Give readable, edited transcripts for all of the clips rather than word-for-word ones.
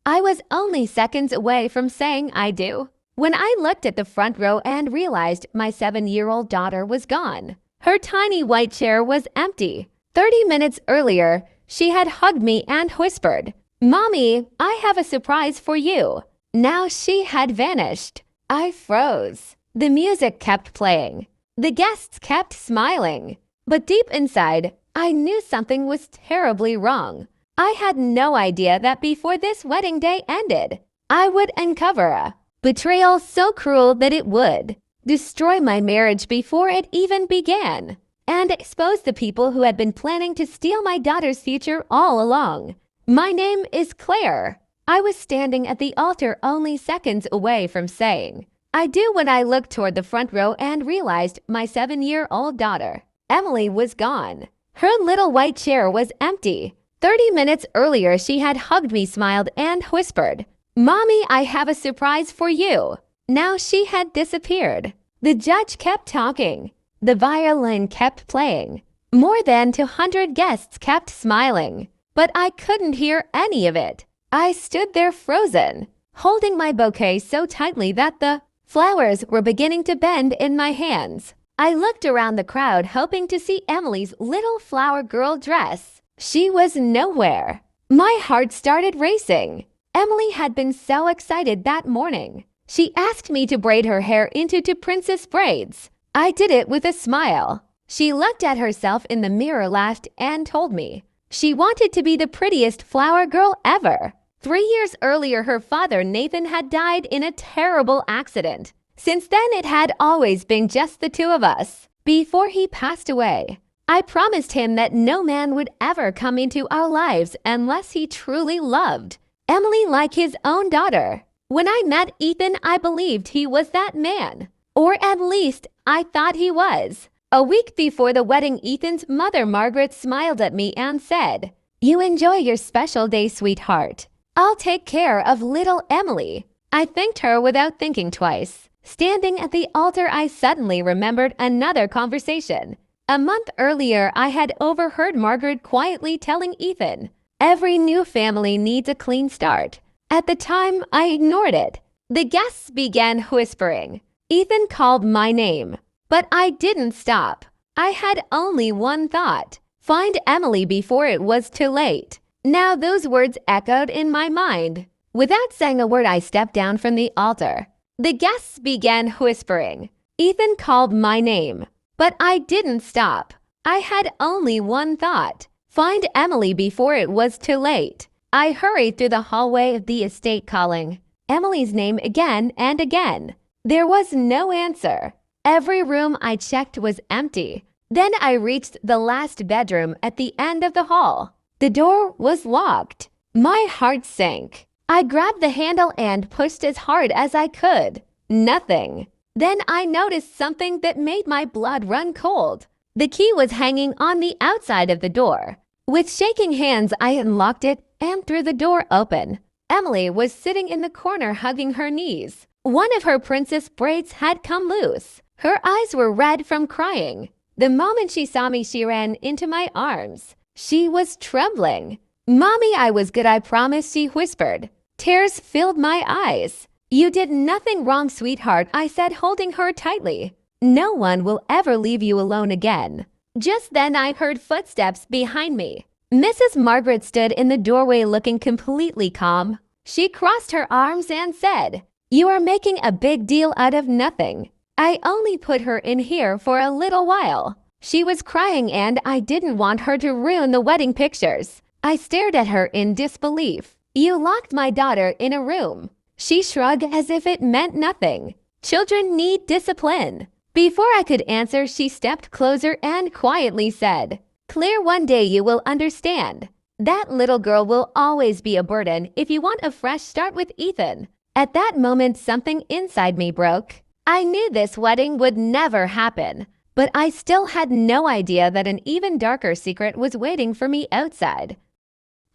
I was only seconds away from saying I do when I looked at the front row and realized my 7-year-old daughter was gone. Her tiny white chair was empty. 30 minutes earlier, she had hugged me and whispered, "Mommy, I have a surprise for you." Now she had vanished. I froze. The music kept playing. The guests kept smiling. But deep inside, I knew something was terribly wrong. I had no idea that before this wedding day ended, I would uncover a betrayal so cruel that it would destroy my marriage before it even began, and expose the people who had been planning to steal my daughter's future all along. My name is Claire. I was standing at the altar only seconds away from saying I do when I looked toward the front row and realized my 7-year-old daughter, Emily, was gone. Her little white chair was empty. 30 minutes earlier, she had hugged me, smiled, and whispered, "Mommy, I have a surprise for you." Now she had disappeared. The judge kept talking. The violin kept playing. More than 200 guests kept smiling. But I couldn't hear any of it. I stood there frozen, holding my bouquet so tightly that the flowers were beginning to bend in my hands. I looked around the crowd, hoping to see Emily's little flower girl dress. She was nowhere. My heart started racing. Emily had been so excited that morning. She asked me to braid her hair into two princess braids. I did it with a smile. She looked at herself in the mirror, laughed, and told me she wanted to be the prettiest flower girl ever. 3 years earlier, her father, Nathan, had died in a terrible accident. Since then, it had always been just the two of us. Before he passed away, I promised him that no man would ever come into our lives unless he truly loved Emily like his own daughter. When I met Ethan, I believed he was that man. Or at least, I thought he was. A week before the wedding, Ethan's mother, Margaret, smiled at me and said, "You enjoy your special day, sweetheart. I'll take care of little Emily." I thanked her without thinking twice. Standing at the altar, I suddenly remembered another conversation. A month earlier, I had overheard Margaret quietly telling Ethan, "Every new family needs a clean start." At the time, I ignored it. The guests began whispering. Ethan called my name, but I didn't stop. I had only one thought: find Emily before it was too late. Now those words echoed in my mind. Without saying a word, I stepped down from the altar. The guests began whispering. Ethan called my name, but I didn't stop. I had only one thought: find Emily before it was too late. I hurried through the hallway of the estate, calling Emily's name again and again. There was no answer. Every room I checked was empty. Then I reached the last bedroom at the end of the hall. The door was locked. My heart sank. I grabbed the handle and pushed as hard as I could. Nothing. Then I noticed something that made my blood run cold. The key was hanging on the outside of the door. With shaking hands, I unlocked it and threw the door open. Emily was sitting in the corner, hugging her knees. One of her princess braids had come loose. Her eyes were red from crying. The moment she saw me, she ran into my arms. She was trembling. "Mommy, I was good, I promise," she whispered. Tears filled my eyes. "You did nothing wrong, sweetheart," I said, holding her tightly. "No one will ever leave you alone again." Just then I heard footsteps behind me. Mrs. Margaret stood in the doorway, looking completely calm. She crossed her arms and said, "You are making a big deal out of nothing. I only put her in here for a little while." She was crying and I didn't want her to ruin the wedding pictures. I stared at her in disbelief. "You locked my daughter in a room." She shrugged as if it meant nothing. "Children need discipline." Before I could answer, she stepped closer and quietly said, "Claire, one day you will understand. That little girl will always be a burden if you want a fresh start with Ethan." At that moment, something inside me broke. I knew this wedding would never happen, but I still had no idea that an even darker secret was waiting for me outside.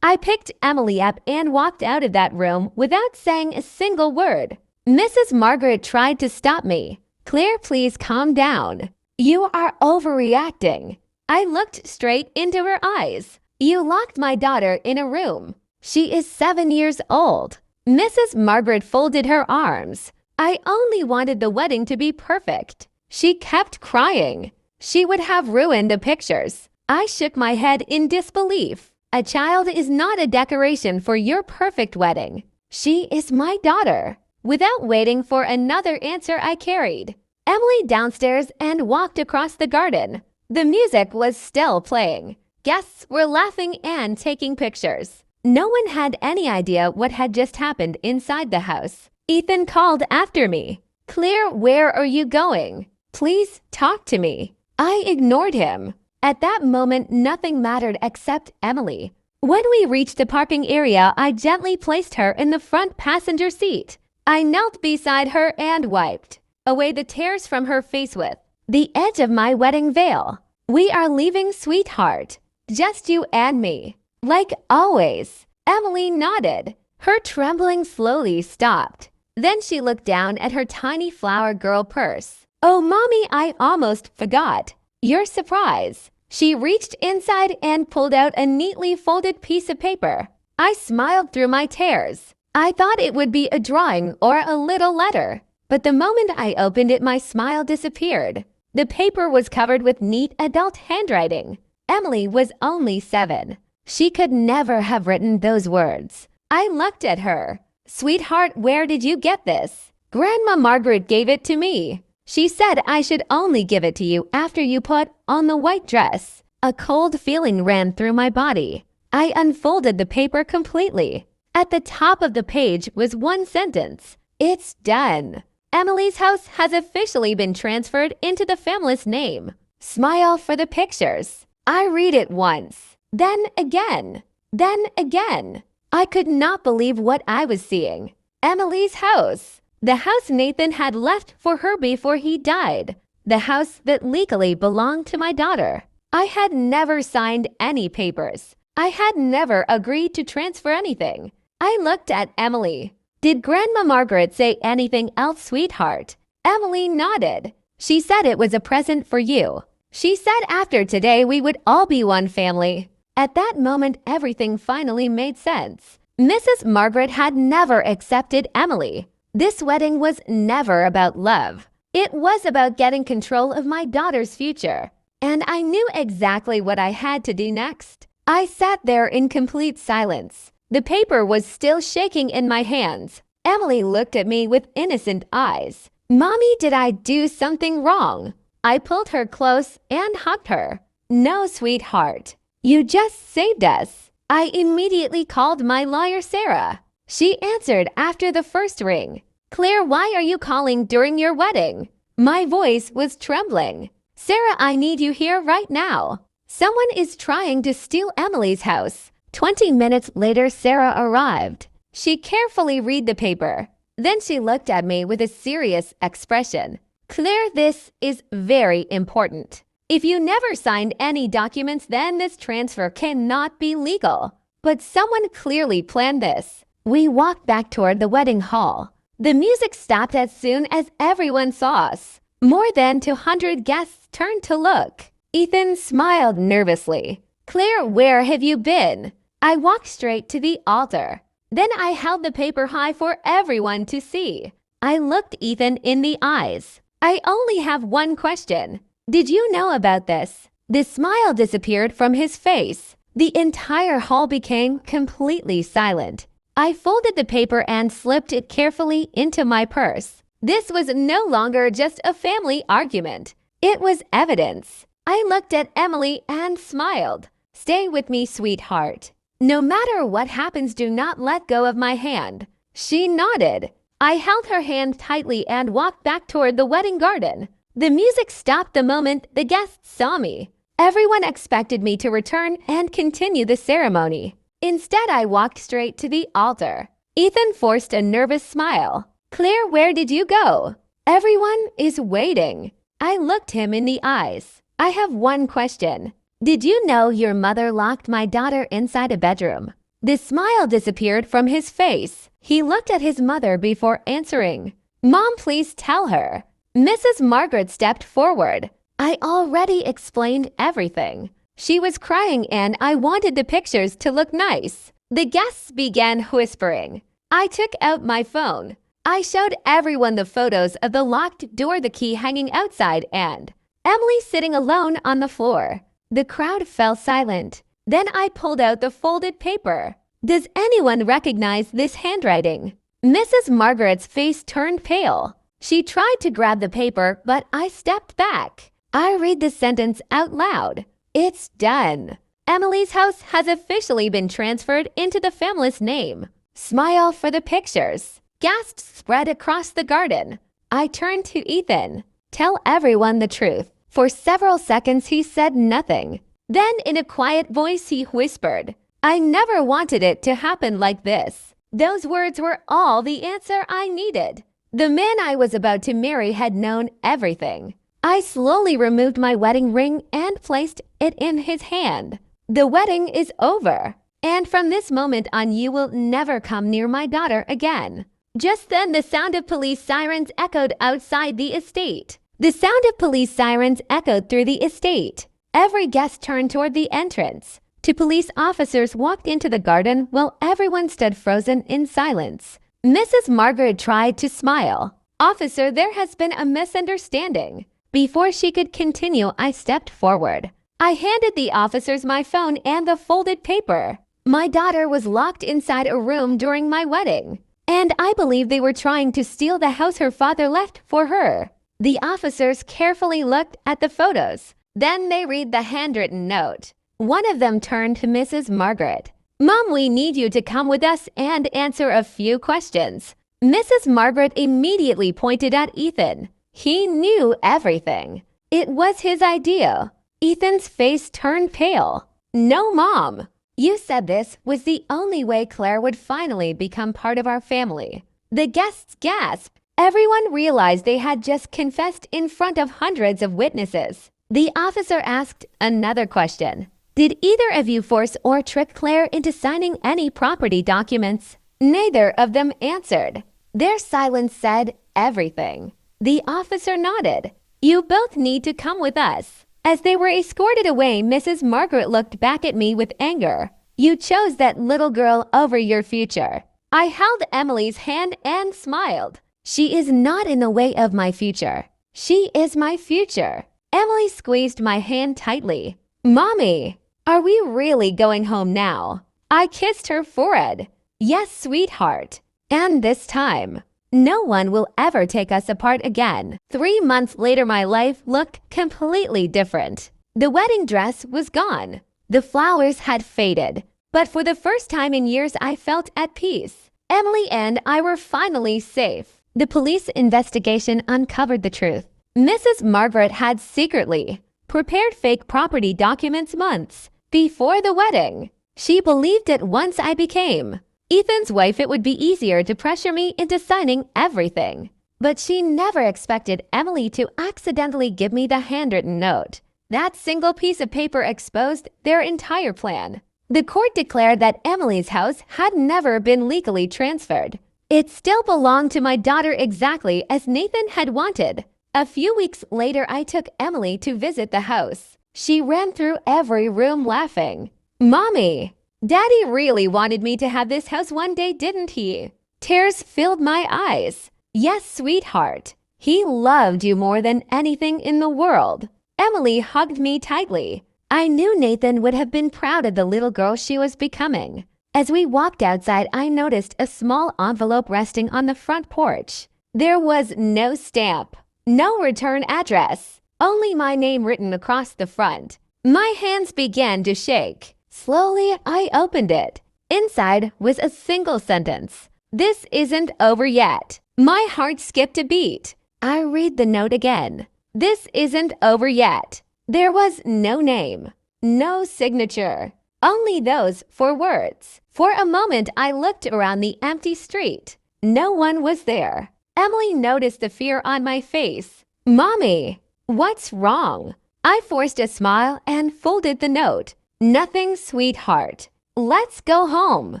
I picked Emily up and walked out of that room without saying a single word. Mrs. Margaret tried to stop me. "Claire, please calm down. You are overreacting." I looked straight into her eyes. "You locked my daughter in a room. She is 7 years old. Mrs. Margaret folded her arms. I only wanted the wedding to be perfect. She kept crying. She would have ruined the pictures. I shook my head in disbelief. A child is not a decoration for your perfect wedding. She is my daughter. Without waiting for another answer, I carried Emily downstairs and walked across the garden. The music was still playing. Guests were laughing and taking pictures. No one had any idea what had just happened inside the house. Ethan called after me. "Claire, where are you going? Please talk to me." I ignored him. At that moment, nothing mattered except Emily. When we reached the parking area, I gently placed her in the front passenger seat. I knelt beside her and wiped away the tears from her face with the edge of my wedding veil. "We are leaving, sweetheart. Just you and me. Like always." Emily nodded. Her trembling slowly stopped. Then she looked down at her tiny flower girl purse. "Oh, Mommy, I almost forgot. Your surprise." She reached inside and pulled out a neatly folded piece of paper. I smiled through my tears. I thought it would be a drawing or a little letter. But the moment I opened it, my smile disappeared. The paper was covered with neat adult handwriting. Emily was only 7. She could never have written those words. I looked at her. "Sweetheart, where did you get this?" "Grandma Margaret gave it to me. She said I should only give it to you after you put on the white dress." A cold feeling ran through my body. I unfolded the paper completely. At the top of the page was one sentence. "It's done. Emily's house has officially been transferred into the family's name. Smile for the pictures." I read it once, then again, then again. I could not believe what I was seeing. Emily's house. The house Nathan had left for her before he died. The house that legally belonged to my daughter. I had never signed any papers. I had never agreed to transfer anything. I looked at Emily. "Did Grandma Margaret say anything else, sweetheart?" Emily nodded. "She said it was a present for you. She said after today we would all be one family." At that moment, everything finally made sense. Mrs. Margaret had never accepted Emily. This wedding was never about love. It was about getting control of my daughter's future. And I knew exactly what I had to do next. I sat there in complete silence. The paper was still shaking in my hands. Emily looked at me with innocent eyes. "Mommy, did I do something wrong?" I pulled her close and hugged her. "No, sweetheart. You just saved us." I immediately called my lawyer, Sarah. She answered after the first ring. "Claire, why are you calling during your wedding?" My voice was trembling. "Sarah, I need you here right now. Someone is trying to steal Emily's house." 20 minutes later, Sarah arrived. She carefully read the paper. Then she looked at me with a serious expression. "Claire, this is very important. If you never signed any documents, then this transfer cannot be legal." But someone clearly planned this. We walked back toward the wedding hall. The music stopped as soon as everyone saw us. More than 200 guests turned to look. Ethan smiled nervously. "Claire, where have you been?" I walked straight to the altar. Then I held the paper high for everyone to see. I looked Ethan in the eyes. "I only have one question. Did you know about this?" The smile disappeared from his face. The entire hall became completely silent. I folded the paper and slipped it carefully into my purse. This was no longer just a family argument. It was evidence. I looked at Emily and smiled. "Stay with me, sweetheart. No matter what happens, do not let go of my hand." She nodded. I held her hand tightly and walked back toward the wedding garden. The music stopped the moment the guests saw me. Everyone expected me to return and continue the ceremony. Instead, I walked straight to the altar. Ethan forced a nervous smile. "Claire, where did you go?" "Everyone is waiting." I looked him in the eyes. "I have one question. Did you know your mother locked my daughter inside a bedroom?" The smile disappeared from his face. He looked at his mother before answering. "Mom, please tell her." Mrs. Margaret stepped forward. I already explained everything. She was crying and I wanted the pictures to look nice. The guests began whispering. I took out my phone. I showed everyone the photos of the locked door, the key hanging outside, and Emily sitting alone on the floor. The crowd fell silent. Then I pulled out the folded paper. Does anyone recognize this handwriting? Mrs. Margaret's face turned pale. She tried to grab the paper, but I stepped back. I read the sentence out loud. It's done. Emily's house has officially been transferred into the family's name. Smile for the pictures. Gasps spread across the garden. I turned to Ethan. Tell everyone the truth. For several seconds he said nothing. Then in a quiet voice he whispered, I never wanted it to happen like this. Those words were all the answer I needed. The man I was about to marry had known everything. I slowly removed my wedding ring and placed it in his hand. The wedding is over, and from this moment on you will never come near my daughter again. Just then the sound of police sirens echoed outside the estate. The sound of police sirens echoed through the estate. Every guest turned toward the entrance. Two police officers walked into the garden while everyone stood frozen in silence. Mrs. Margaret tried to smile. Officer, there has been a misunderstanding. Before she could continue, I stepped forward. I handed the officers my phone and the folded paper. My daughter was locked inside a room during my wedding, and I believe they were trying to steal the house her father left for her. The officers carefully looked at the photos. Then they read the handwritten note. One of them turned to Mrs. Margaret. Mom, we need you to come with us and answer a few questions. Mrs. Margaret immediately pointed at Ethan. He knew everything. It was his idea. Ethan's face turned pale. No, Mom. You said this was the only way Claire would finally become part of our family. The guests gasped. Everyone realized they had just confessed in front of hundreds of witnesses. The officer asked another question. Did either of you force or trick Claire into signing any property documents? Neither of them answered. Their silence said everything. The officer nodded. You both need to come with us. As they were escorted away, Mrs. Margaret looked back at me with anger. You chose that little girl over your future. I held Emily's hand and smiled. She is not in the way of my future. She is my future. Emily squeezed my hand tightly. Mommy, are we really going home now? I kissed her forehead. Yes, sweetheart. And this time, no one will ever take us apart again. 3 months later, my life looked completely different. The wedding dress was gone. The flowers had faded. But for the first time in years, I felt at peace. Emily and I were finally safe. The police investigation uncovered the truth. Mrs. Margaret had secretly prepared fake property documents months before the wedding. She believed it once I became Ethan's wife, it would be easier to pressure me into signing everything. But she never expected Emily to accidentally give me the handwritten note. That single piece of paper exposed their entire plan. The court declared that Emily's house had never been legally transferred. It still belonged to my daughter exactly as Nathan had wanted. A few weeks later, I took Emily to visit the house. She ran through every room laughing. Mommy, Daddy really wanted me to have this house one day, didn't he? Tears filled my eyes. Yes, sweetheart. He loved you more than anything in the world. Emily hugged me tightly. I knew Nathan would have been proud of the little girl she was becoming. As we walked outside, I noticed a small envelope resting on the front porch. There was no stamp, no return address, only my name written across the front. My hands began to shake. Slowly, I opened it. Inside was a single sentence. This isn't over yet. My heart skipped a beat. I read the note again. This isn't over yet. There was no name, no signature, only those 4 words. For a moment, I looked around the empty street. No one was there. Emily noticed the fear on my face. Mommy, what's wrong? I forced a smile and folded the note. Nothing, sweetheart. Let's go home.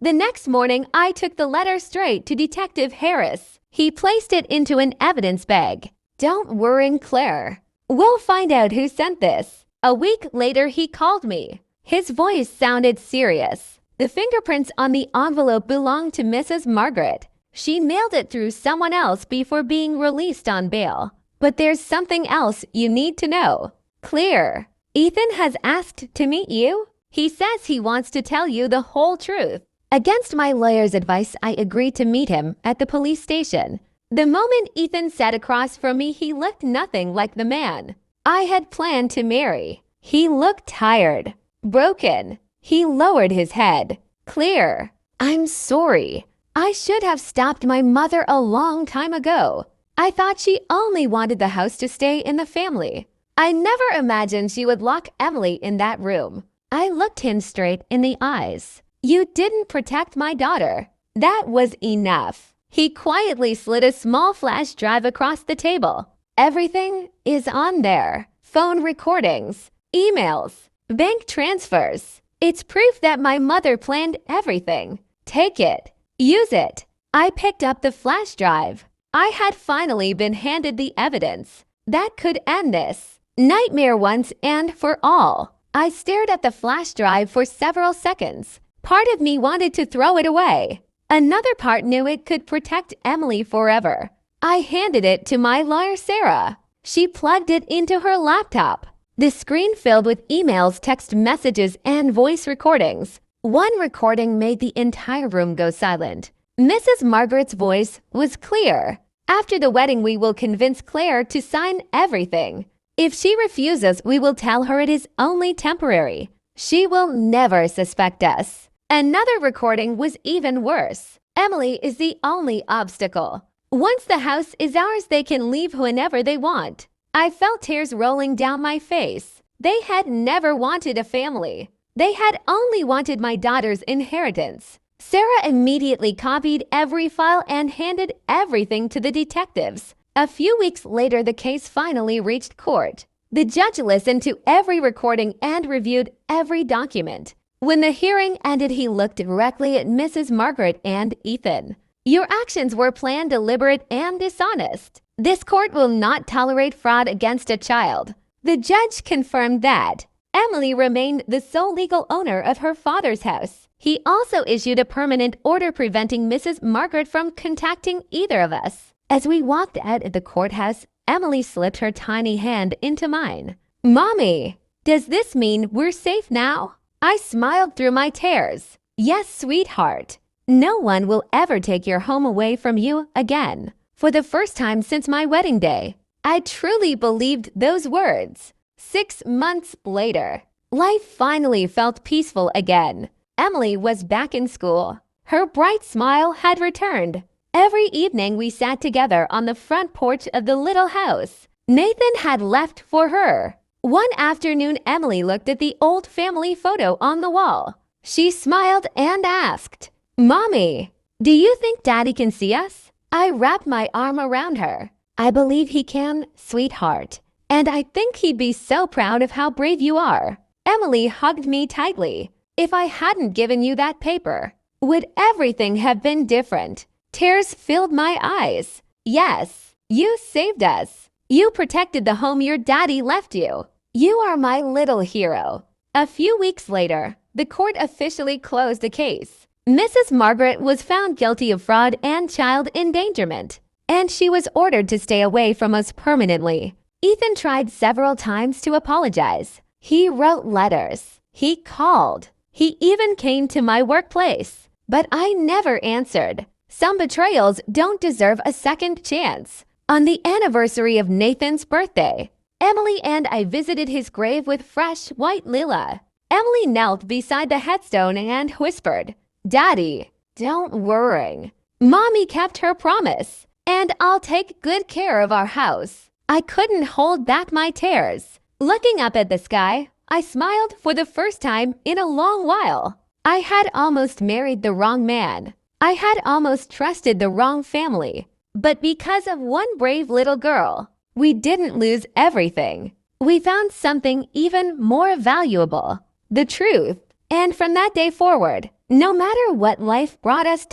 The next morning, I took the letter straight to Detective Harris. He placed it into an evidence bag. Don't worry, Claire. We'll find out who sent this. A week later, he called me. His voice sounded serious. The fingerprints on the envelope belonged to Mrs. Margaret. She mailed it through someone else before being released on bail. But there's something else you need to know. Clear. Ethan has asked to meet you. He says he wants to tell you the whole truth. Against my lawyer's advice, I agreed to meet him at the police station. The moment Ethan sat across from me, he looked nothing like the man I had planned to marry. He looked tired, broken. He lowered his head. Clear. I'm sorry. I should have stopped my mother a long time ago. I thought she only wanted the house to stay in the family. I never imagined she would lock Emily in that room. I looked him straight in the eyes. You didn't protect my daughter. That was enough. He quietly slid a small flash drive across the table. Everything is on there. Phone recordings, emails, bank transfers. It's proof that my mother planned everything. Take it. Use it. I picked up the flash drive. I had finally been handed the evidence that could end this nightmare once and for all. I stared at the flash drive for several seconds. Part of me wanted to throw it away. Another part knew it could protect Emily forever. I handed it to my lawyer, Sarah. She plugged it into her laptop. The screen filled with emails, text messages, and voice recordings. One recording made the entire room go silent. Mrs. Margaret's voice was clear. After the wedding, we will convince Claire to sign everything. If she refuses, we will tell her it is only temporary. She will never suspect us. Another recording was even worse. Emily is the only obstacle. Once the house is ours, they can leave whenever they want. I felt tears rolling down my face. They had never wanted a family. They had only wanted my daughter's inheritance. Sarah immediately copied every file and handed everything to the detectives. A few weeks later, the case finally reached court. The judge listened to every recording and reviewed every document. When the hearing ended, he looked directly at Mrs. Margaret and Ethan. Your actions were planned, deliberate, and dishonest. This court will not tolerate fraud against a child. The judge confirmed that Emily remained the sole legal owner of her father's house. He also issued a permanent order preventing Mrs. Margaret from contacting either of us. As we walked out of the courthouse, Emily slipped her tiny hand into mine. Mommy, does this mean we're safe now? I smiled through my tears. Yes, sweetheart. No one will ever take your home away from you again. For the first time since my wedding day, I truly believed those words. 6 months later, life finally felt peaceful again. Emily was back in school. Her bright smile had returned. Every evening we sat together on the front porch of the little house Nathan had left for her. One afternoon, Emily looked at the old family photo on the wall. She smiled and asked, Mommy, do you think Daddy can see us? I wrapped my arm around her. I believe he can, sweetheart. And I think he'd be so proud of how brave you are. Emily hugged me tightly. If I hadn't given you that paper, would everything have been different? Tears filled my eyes. Yes, you saved us. You protected the home your daddy left you. You are my little hero. A few weeks later, the court officially closed the case. Mrs. Margaret was found guilty of fraud and child endangerment, and she was ordered to stay away from us permanently. Ethan tried several times to apologize. He wrote letters. He called. He even came to my workplace. But I never answered. Some betrayals don't deserve a second chance. On the anniversary of Nathan's birthday, Emily and I visited his grave with fresh white lila. Emily knelt beside the headstone and whispered, Daddy, don't worry. Mommy kept her promise, and I'll take good care of our house. I couldn't hold back my tears. Looking up at the sky, I smiled for the first time in a long while. I had almost married the wrong man. I had almost trusted the wrong family. But because of one brave little girl, we didn't lose everything. We found something even more valuable, the truth. And from that day forward, no matter what life brought us ...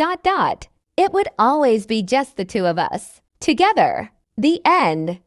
it would always be just the two of us. Together. The end.